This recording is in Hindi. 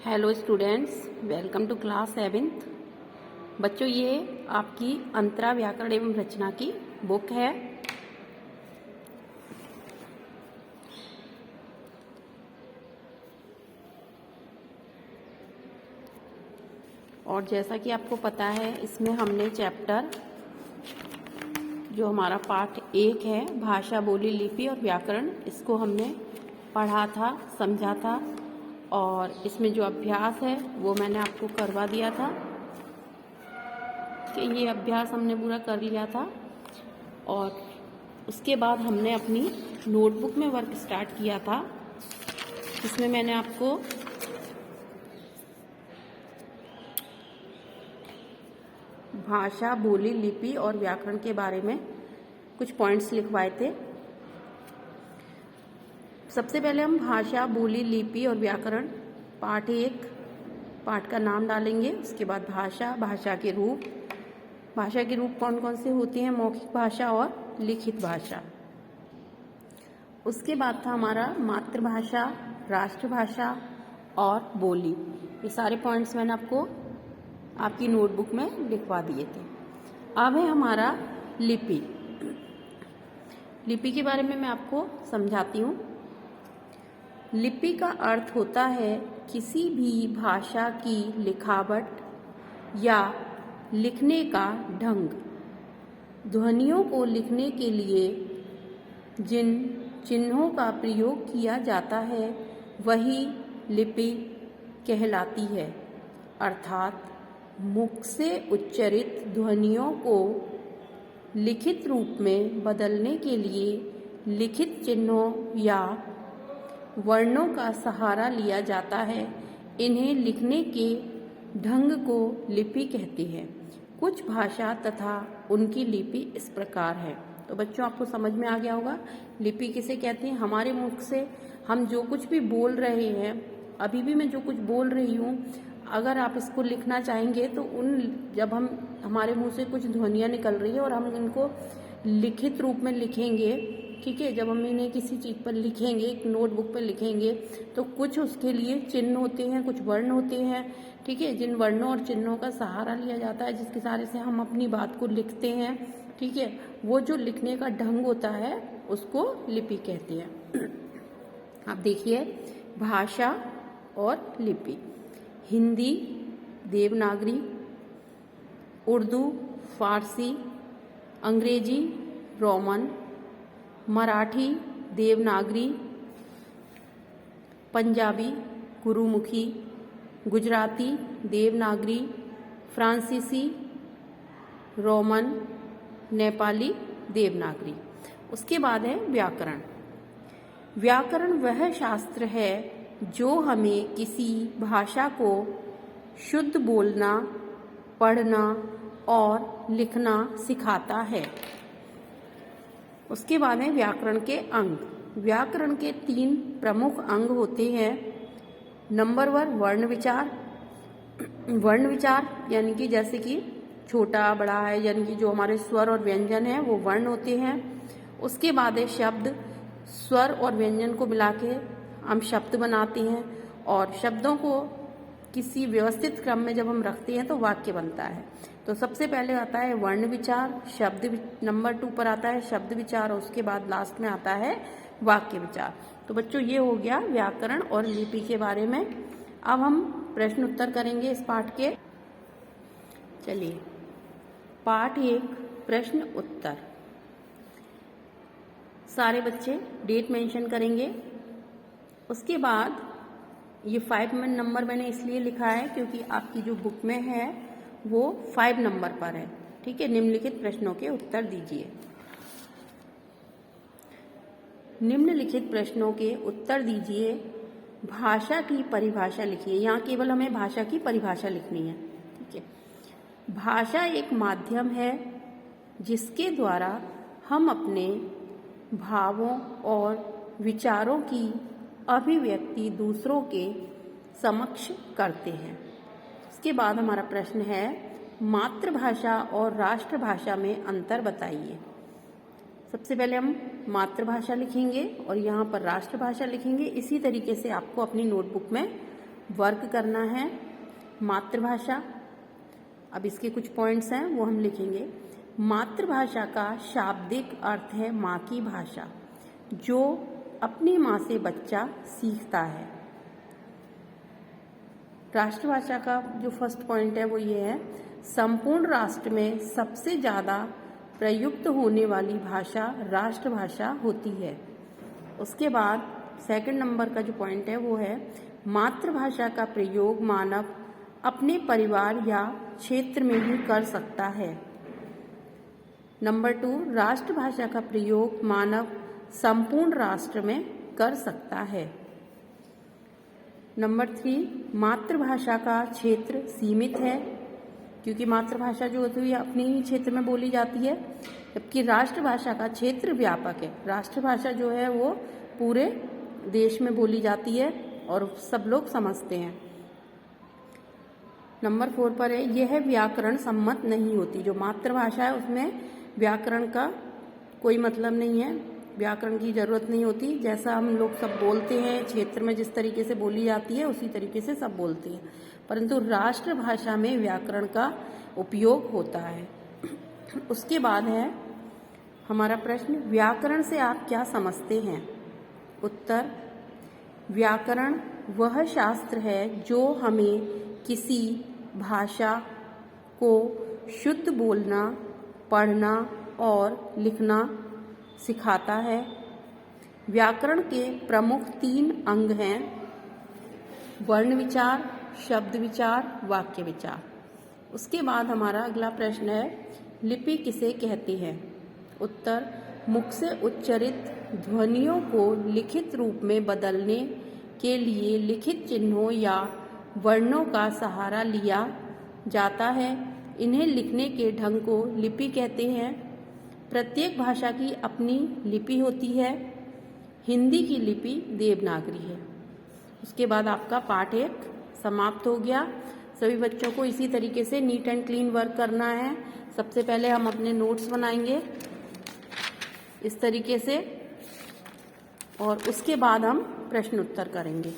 Hello students, welcome to class 7th। बच्चों, ये आपकी अंतरा व्याकरण एवं रचना की बुक है। और जैसा कि आपको पता है, इसमें हमने चैप्टर जो हमारा पाठ 1 है, भाषा, बोली, लिपि और व्याकरण, इसको हमने पढ़ा था, समझा था। और इसमें जो अभ्यास है वो मैंने आपको करवा दिया था कि ये अभ्यास हमने पूरा कर लिया था। और उसके बाद हमने अपनी नोटबुक में वर्क स्टार्ट किया था, इसमें मैंने आपको भाषा, बोली, लिपि और व्याकरण के बारे में कुछ पॉइंट्स लिखवाए थे। सबसे पहले हम भाषा, बोली, लिपि और व्याकरण पाठ 1 पाठ का नाम डालेंगे। उसके बाद भाषा, भाषा के रूप, भाषा के रूप कौन कौन से होते हैं, मौखिक भाषा और लिखित भाषा। उसके बाद था हमारा मातृभाषा, राष्ट्रभाषा और बोली। ये सारे पॉइंट्स मैंने आपको आपकी नोटबुक में लिखवा दिए थे। अब है हमारा लिपि। लिपि के बारे में मैं आपको समझाती हूँ। लिपि का अर्थ होता है किसी भी भाषा की लिखावट या लिखने का ढंग। ध्वनियों को लिखने के लिए जिन चिन्हों का प्रयोग किया जाता है वही लिपि कहलाती है। अर्थात मुख से उच्चरित ध्वनियों को लिखित रूप में बदलने के लिए लिखित चिन्हों या वर्णों का सहारा लिया जाता है। इन्हें लिखने के ढंग को लिपि कहते हैं। कुछ भाषा तथा उनकी लिपि इस प्रकार है। तो बच्चों, आपको समझ में आ गया होगा लिपि किसे कहते हैं। हमारे मुख से हम जो कुछ भी बोल रहे हैं, अभी भी मैं जो कुछ बोल रही हूँ, अगर आप इसको लिखना चाहेंगे तो जब हम हमारे मुंह से कुछ ध्वनियाँ निकल रही है और हम इनको लिखित रूप में लिखेंगे, ठीक है, जब हम इन्हें किसी चीज़ पर लिखेंगे, एक नोटबुक पर लिखेंगे, तो कुछ उसके लिए चिन्ह होते हैं, कुछ वर्ण होते हैं, ठीक है, जिन वर्णों और चिन्हों का सहारा लिया जाता है, जिसके सहारे से हम अपनी बात को लिखते हैं, ठीक है, वो जो लिखने का ढंग होता है उसको लिपि कहते हैं। आप देखिए, भाषा और लिपि। हिंदी देवनागरी, उर्दू फारसी, अंग्रेजी रोमन, मराठी देवनागरी, पंजाबी गुरुमुखी, गुजराती देवनागरी, फ्रांसीसी रोमन, नेपाली देवनागरी। उसके बाद है व्याकरण। व्याकरण वह शास्त्र है जो हमें किसी भाषा को शुद्ध बोलना, पढ़ना और लिखना सिखाता है। उसके बाद है व्याकरण के अंग। व्याकरण के 3 प्रमुख अंग होते हैं। नंबर 1 वर्ण विचार। वर्ण विचार यानी कि जैसे कि छोटा बड़ा है, यानी कि जो हमारे स्वर और व्यंजन है वो वर्ण होते हैं। उसके बाद है शब्द। स्वर और व्यंजन को मिला के हम शब्द बनाते हैं और शब्दों को किसी व्यवस्थित क्रम में जब हम रखते हैं तो वाक्य बनता है। तो सबसे पहले आता है वर्ण विचार, नंबर 2 पर आता है शब्द विचार और उसके बाद लास्ट में आता है वाक्य विचार। तो बच्चों, ये हो गया व्याकरण और लिपि के बारे में। अब हम प्रश्न उत्तर करेंगे इस पाठ के। चलिए, पाठ 1 प्रश्न उत्तर। सारे बच्चे डेट मेंशन करेंगे। उसके बाद ये 5 नंबर मैंने इसलिए लिखा है क्योंकि आपकी जो बुक में है वो 5 नंबर पर है, ठीक है। निम्नलिखित प्रश्नों के उत्तर दीजिए। निम्नलिखित प्रश्नों के उत्तर दीजिए। भाषा की परिभाषा लिखिए। यहाँ केवल हमें भाषा की परिभाषा लिखनी है, ठीक है। भाषा एक माध्यम है जिसके द्वारा हम अपने भावों और विचारों की अभिव्यक्ति दूसरों के समक्ष करते हैं। इसके बाद हमारा प्रश्न है मातृभाषा और राष्ट्रभाषा में अंतर बताइए। सबसे पहले हम मातृभाषा लिखेंगे और यहाँ पर राष्ट्रभाषा लिखेंगे। इसी तरीके से आपको अपनी नोटबुक में वर्ग करना है मातृभाषा। अब इसके कुछ पॉइंट्स हैं वो हम लिखेंगे। मातृभाषा का शाब्दिक अर्थ है माँ की भाषा, जो अपनी माँ से बच्चा सीखता है। राष्ट्रभाषा का जो फर्स्ट पॉइंट है वो ये है, संपूर्ण राष्ट्र में सबसे ज़्यादा प्रयुक्त होने वाली भाषा राष्ट्रभाषा होती है। उसके बाद सेकंड नंबर का जो पॉइंट है वो है, मातृभाषा का प्रयोग मानव अपने परिवार या क्षेत्र में ही कर सकता है। नंबर 2, राष्ट्रभाषा का प्रयोग मानव संपूर्ण राष्ट्र में कर सकता है। नंबर 3, मातृभाषा का क्षेत्र सीमित है, क्योंकि मातृभाषा जो होती है अपने ही क्षेत्र में बोली जाती है, जबकि राष्ट्रभाषा का क्षेत्र व्यापक है। राष्ट्रभाषा जो है वो पूरे देश में बोली जाती है और सब लोग समझते हैं। नंबर 4 पर है, यह व्याकरण सम्मत नहीं होती। जो मातृभाषा है उसमें व्याकरण का कोई मतलब नहीं है, व्याकरण की जरूरत नहीं होती। जैसा हम लोग सब बोलते हैं, क्षेत्र में जिस तरीके से बोली जाती है उसी तरीके से सब बोलते हैं, परंतु राष्ट्रभाषा में व्याकरण का उपयोग होता है। उसके बाद है हमारा प्रश्न, व्याकरण से आप क्या समझते हैं? उत्तर, व्याकरण वह शास्त्र है जो हमें किसी भाषा को शुद्ध बोलना, पढ़ना और लिखना सिखाता है। व्याकरण के प्रमुख 3 अंग हैं, वर्ण विचार, शब्द विचार, वाक्य विचार। उसके बाद हमारा अगला प्रश्न है, लिपि किसे कहते हैं? उत्तर, मुख से उच्चारित ध्वनियों को लिखित रूप में बदलने के लिए लिखित चिन्हों या वर्णों का सहारा लिया जाता है। इन्हें लिखने के ढंग को लिपि कहते हैं। प्रत्येक भाषा की अपनी लिपि होती है। हिंदी की लिपि देवनागरी है। उसके बाद आपका पाठ 1 समाप्त हो गया। सभी बच्चों को इसी तरीके से नीट एंड क्लीन वर्क करना है। सबसे पहले हम अपने नोट्स बनाएंगे इस तरीके से, और उसके बाद हम प्रश्न उत्तर करेंगे।